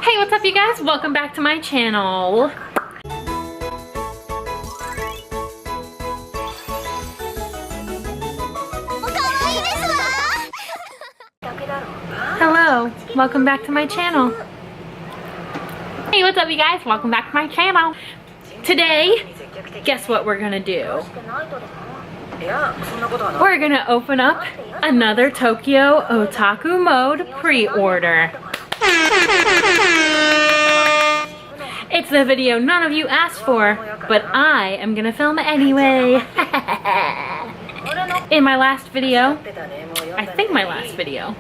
Hey, what's up you guys? Welcome back to my channel. Hello, welcome back to my channel. Hey, what's up you guys? Welcome back to my channel. Today, guess what we're gonna do? We're gonna open up another Tokyo Otaku Mode pre-order. It's the video none of you asked for, but I am gonna film it anyway. In my last video, I think my last video,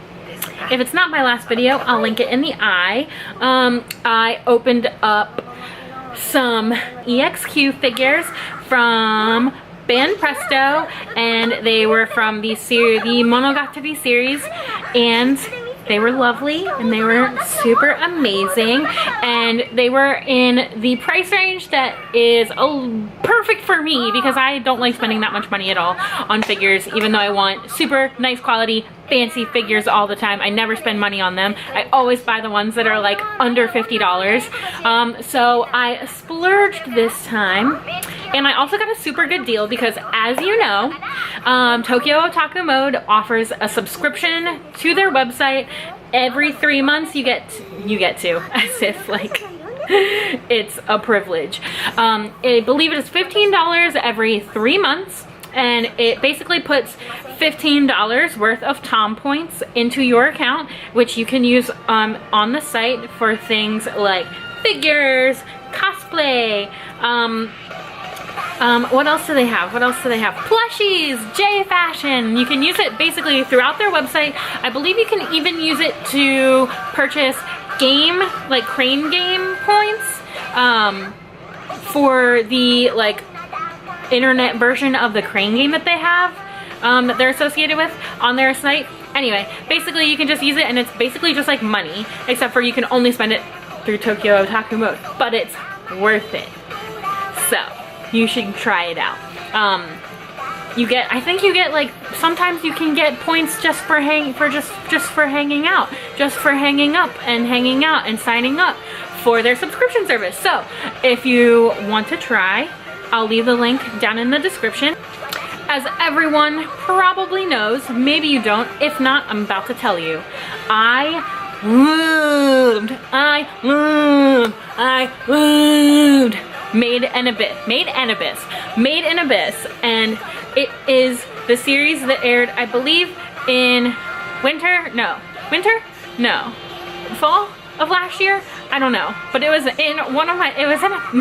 if it's not my last video, I'll link it in the eye. I opened up some EXQ figures from Band Presto, and they were from the Monogatari series, and they were lovely and they were super amazing, and they were in the price range that is perfect for me because I don't like spending that much money at all on figures, even though I want super nice quality fancy figures all the time. I never spend money on them. I always buy the ones that are like under $50. So I splurged this time, and I also got a super good deal because, as you know, Tokyo Otaku Mode offers a subscription to their website. Every 3 months you get to, as if like it's a privilege. I believe it is $15 every 3 months, and it basically puts $15 worth of Tom points into your account, which you can use on the site for things like figures, cosplay, what else do they have? What else do they have? Plushies, J Fashion. You can use it basically throughout their website. I believe you can even use it to purchase game, like crane game points, for the like internet version of the crane game that they have, that they're associated with on their site. Anyway, basically you can just use it, and it's basically just like money, except for you can only spend it through Tokyo Otaku Mode, but it's worth it. So you should try it out. I think you get like, sometimes you can get points just for hanging out, just for hanging up and hanging out and signing up for their subscription service. So if you want to try, I'll leave the link down in the description. As everyone probably knows, maybe you don't. If not, I'm about to tell you. I loved Made in Abyss, and it is the series that aired, I believe, in fall of last year. I don't know, but it was in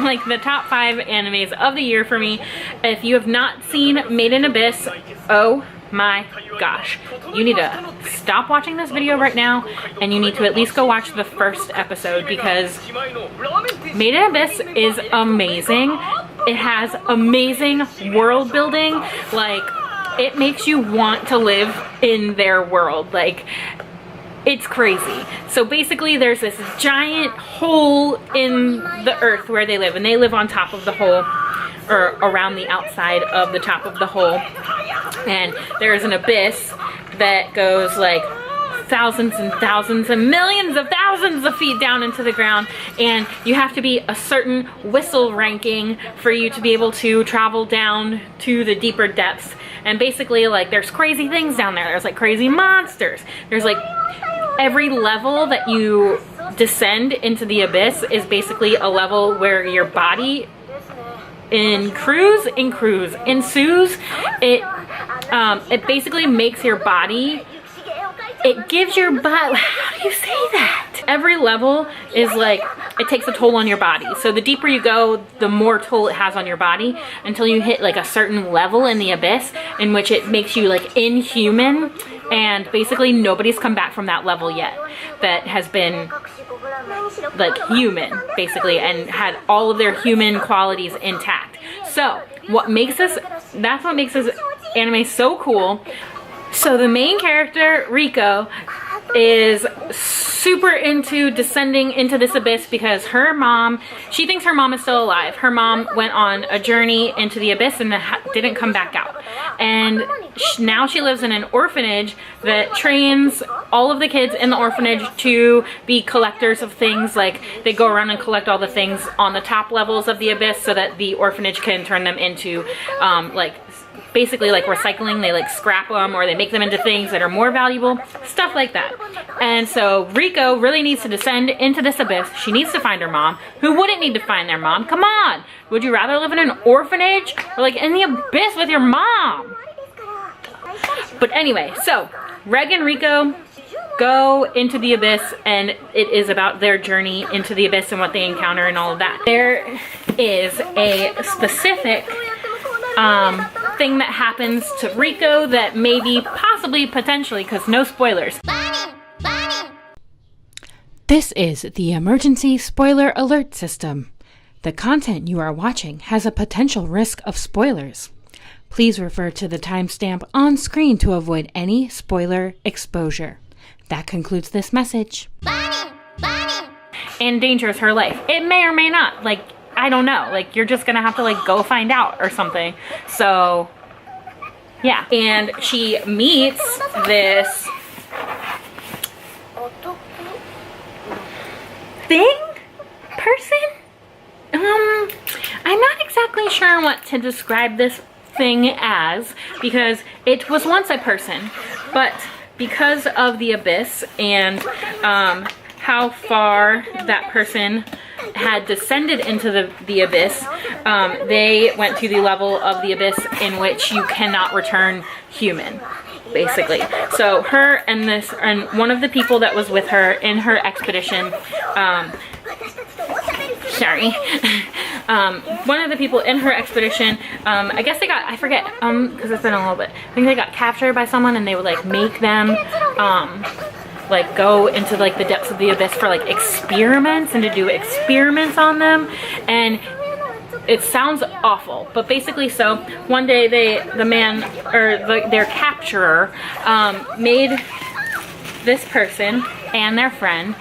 like the top 5 animes of the year for me. If you have not seen Made in Abyss, oh my gosh, you need to stop watching this video right now, and you need to at least go watch the first episode, because Made in Abyss is amazing. It has amazing world building. Like, it makes you want to live in their world. Like, it's crazy. So basically there's this giant hole in the earth where they live, and they live on top of the hole, or around the outside of the top of the hole, and there's an abyss that goes like thousands and thousands and millions of thousands of feet down into the ground, and you have to be a certain whistle ranking for you to be able to travel down to the deeper depths. And basically, like, there's crazy things down there. There's like crazy monsters. There's like, every level that you descend into the abyss is basically a level where your body ensues. It basically makes your body, it gives your body, how do you say that? Every level is like, it takes a toll on your body. So the deeper you go, the more toll it has on your body, until you hit like a certain level in the abyss in which it makes you like inhuman. And basically nobody's come back from that level yet that has been like human, basically, and had all of their human qualities intact. So that's what makes this anime so cool. So the main character, Riko, is super into descending into this abyss because her mom, she thinks her mom is still alive. Her mom went on a journey into the abyss and didn't come back out. And now she lives in an orphanage that trains all of the kids in the orphanage to be collectors of things. Like, they go around and collect all the things on the top levels of the abyss so that the orphanage can turn them into like basically like recycling. They like scrap them or they make them into things that are more valuable, stuff like that. And so Riko really needs to descend into this abyss. She needs to find her mom. Who wouldn't need to find their mom? Come on! Would you rather live in an orphanage or like in the abyss with your mom? But anyway, so Reg and Riko go into the abyss, and it is about their journey into the abyss and what they encounter and all of that. There is a specific thing that happens to Riko that maybe, possibly, potentially, because no spoilers. This is the emergency spoiler alert system. The content you are watching has a potential risk of spoilers. Please refer to the timestamp on screen to avoid any spoiler exposure. That concludes this message. Endangers her life. It may or may not. Like, I don't know. Like, you're just gonna have to like go find out or something. So, yeah. And she meets this person? I'm not exactly sure what to describe this thing as, because it was once a person, but because of the abyss and how far that person had descended into the abyss, they went to the level of the abyss in which you cannot return human, basically. So her and one of the people that was with her in her expedition, one of the people in her expedition, I guess they got, I forget, because it's been a little bit, I think they got captured by someone and they would like make them, like go into like the depths of the abyss for like experiments and to do experiments on them. And it sounds awful, but basically, so one day their capturer made this person and their friend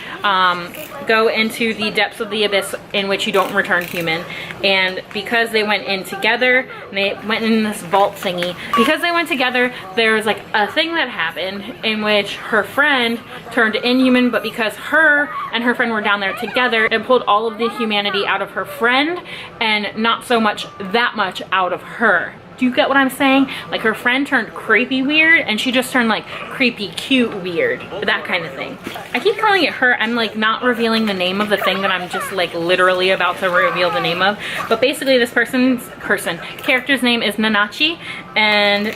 go into the depths of the abyss in which you don't return human. And because they went in together, and they went in this vault thingy, because they went together, there was like a thing that happened in which her friend turned inhuman, but because her and her friend were down there together, it pulled all of the humanity out of her friend and not so much that much out of her. Do you get what I'm saying? Like, her friend turned creepy weird and she just turned like creepy cute weird, that kind of thing. I keep calling it her. I'm like not revealing the name of the thing that I'm just like literally about to reveal the name of. But basically this character's name is Nanachi, and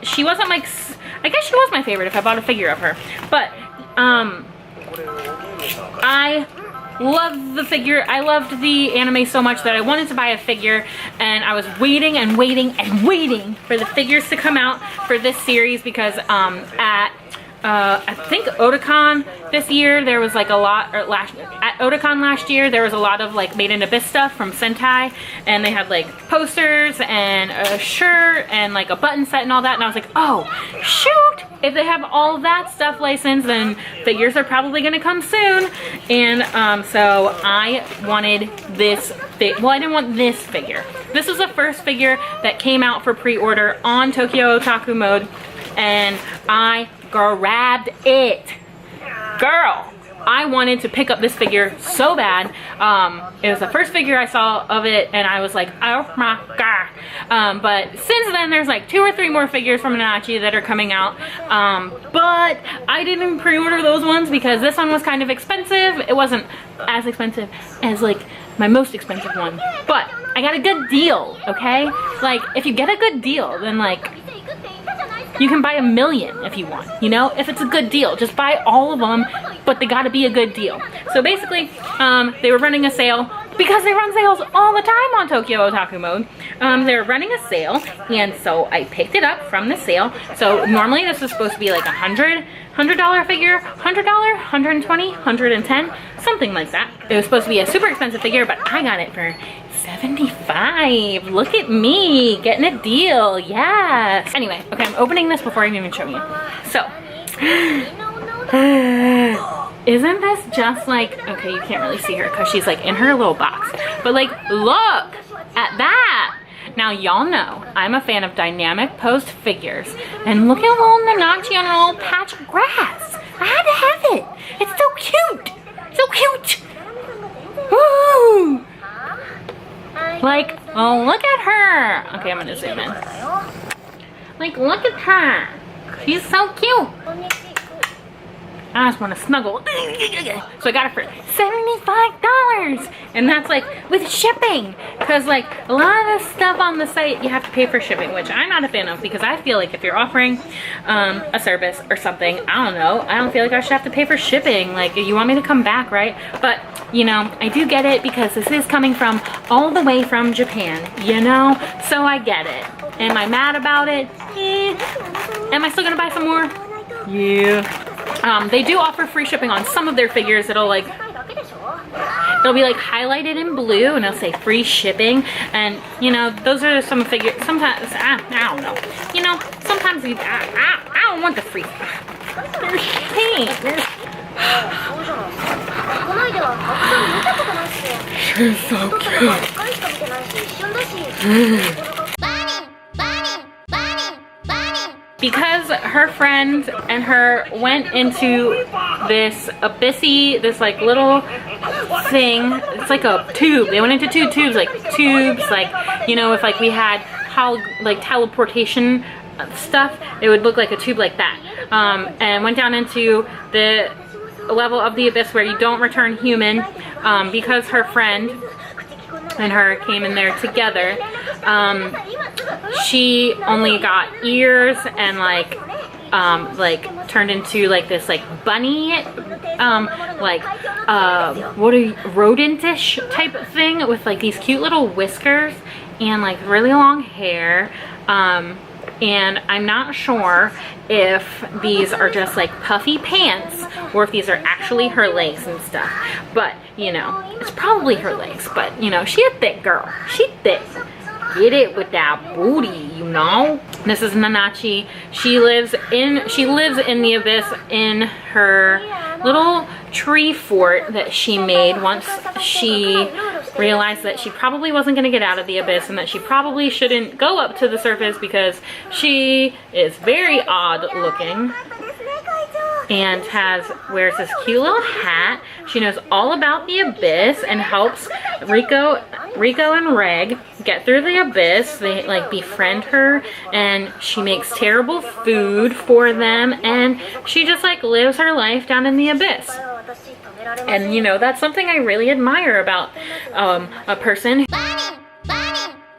she wasn't like, I guess she was my favorite if I bought a figure of her. But I loved the figure. I loved the anime so much that I wanted to buy a figure, and I was waiting and waiting and waiting for the figures to come out for this series, because at I think Otakon this year there was like a lot, or at Otakon last year there was a lot of like Made in Abyss stuff from Sentai, and they had like posters and a shirt and like a button set and all that, and I was like, oh shoot, if they have all that stuff licensed, then figures are probably gonna come soon. And so I wanted this well, I didn't want this figure. This was the first figure that came out for pre-order on Tokyo Otaku Mode, and I grabbed it. Girl, I wanted to pick up this figure so bad. It was the first figure I saw of it, and I was like, oh my god. But since then there's like 2 or 3 more figures from Nanachi that are coming out, but I didn't pre-order those ones because this one was kind of expensive. It wasn't as expensive as like my most expensive one, but I got a good deal, okay? Like, if you get a good deal, then like you can buy 1 million if you want, you know? If it's a good deal, just buy all of them, but they gotta be a good deal. So basically, they were running a sale, because they run sales all the time on Tokyo Otaku Mode. They were running a sale, and so I picked it up from the sale. So normally this was supposed to be like $100 figure, $100, $120, $110, something like that. It was supposed to be a super expensive figure, but I got it for $75. Look at me getting a deal. Yes. Anyway, okay, I'm opening this before I even show you. So Isn't this just like, okay, you can't really see her because she's like in her little box, but like, look at that. Now y'all know I'm a fan of dynamic posed figures, and look at little Nanachi on a little patch of grass. I had to have it. It's so cute. So cute. Woo! Like, oh, look at her. Okay, I'm gonna zoom in. Like, look at her. She's so cute. I just want to snuggle. So I got it for $75. And that's like with shipping. Because like a lot of the stuff on the site you have to pay for shipping, which I'm not a fan of, because I feel like if you're offering a service or something, I don't know, I don't feel like I should have to pay for shipping. Like, you want me to come back, right? But you know, I do get it because this is coming from all the way from Japan, you know? So I get it. Am I mad about it? Am I still gonna buy some more? Yeah. They do offer free shipping on some of their figures. It'll be like highlighted in blue and it'll say free shipping. And you know, those are some figures. Sometimes, I don't know. You know, sometimes I don't want the free. She's so cute. Because her friend and her went into this abyssy, this like little thing. It's like a tube. They went into two tubes, like, you know, if like we had like teleportation stuff, it would look like a tube like that. And went down into the level of the abyss where you don't return human, because her friend and her came in there together. She only got ears and like turned into like this like bunny, rodentish type of thing with like these cute little whiskers and like really long hair. And I'm not sure if these are just like puffy pants or if these are actually her legs and stuff. But, you know, it's probably her legs. But, you know, she a thick girl. She thick. Get it with that booty, you know? This is Nanachi. She lives in the abyss in her little tree fort that she made once she realized that she probably wasn't going to get out of the abyss and that she probably shouldn't go up to the surface because she is very odd looking and wears this cute little hat. She knows all about the abyss and helps Rico and Reg get through the abyss. They like befriend her and she makes terrible food for them, and she just like lives her life down in the abyss. And you know, that's something I really admire about a person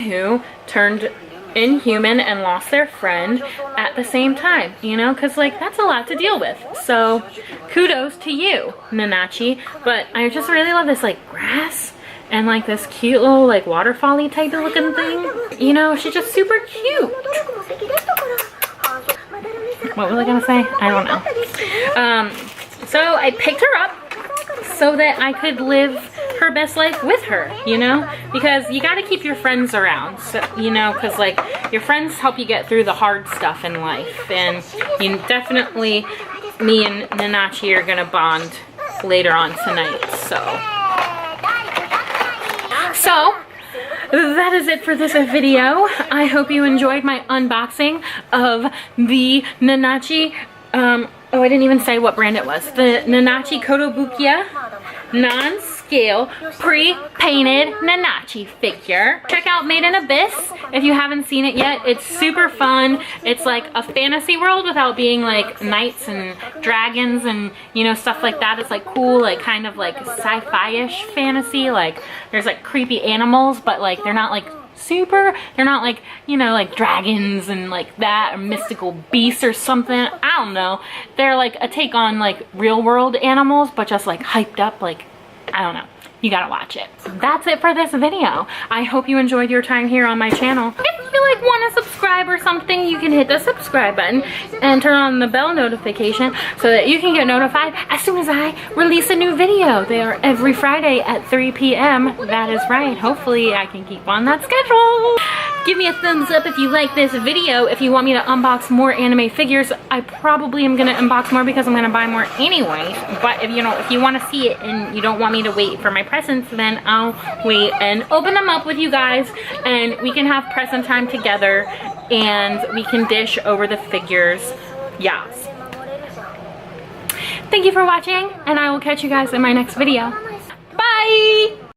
who turned inhuman and lost their friend at the same time, you know, because like that's a lot to deal with. So kudos to you, Nanachi. But I just really love this like grass and like this cute little like waterfall-y type of looking thing. You know, she's just super cute. What was I gonna say? I don't know. So I picked her up so that I could live her best life with her, you know, because you got to keep your friends around, so, you know, because like your friends help you get through the hard stuff in life. And you definitely, me and Nanachi are gonna bond later on tonight. So that is it for this video. I hope you enjoyed my unboxing of the Nanachi, oh, I didn't even say what brand it was. The Nanachi Kotobukiya non-scale pre-painted Nanachi figure. Check out Made in Abyss if you haven't seen it yet. It's super fun. It's like a fantasy world without being like knights and dragons and, you know, stuff like that. It's like cool, like kind of like sci-fi-ish fantasy. Like there's like creepy animals, but like they're not like they're not like, you know, like dragons and like that, or mystical beasts or something. I don't know. They're like a take on like real world animals, but just like hyped up, like, I don't know. you gotta watch it. That's it for this video. I hope you enjoyed your time here on my channel. If you like want to subscribe or something, you can hit the subscribe button and turn on the bell notification so that you can get notified as soon as I release a new video. They are every Friday at 3 p.m. That is right. Hopefully I can keep on that schedule. Give me a thumbs up if you like this video. If you want me to unbox more anime figures, I probably am gonna unbox more because I'm gonna buy more anyways. But if you want to see it and you don't want me to wait for my presents, then I'll wait and open them up with you guys, and we can have present time together and we can dish over the figures. Yes. Thank you for watching, and I will catch you guys in my next video.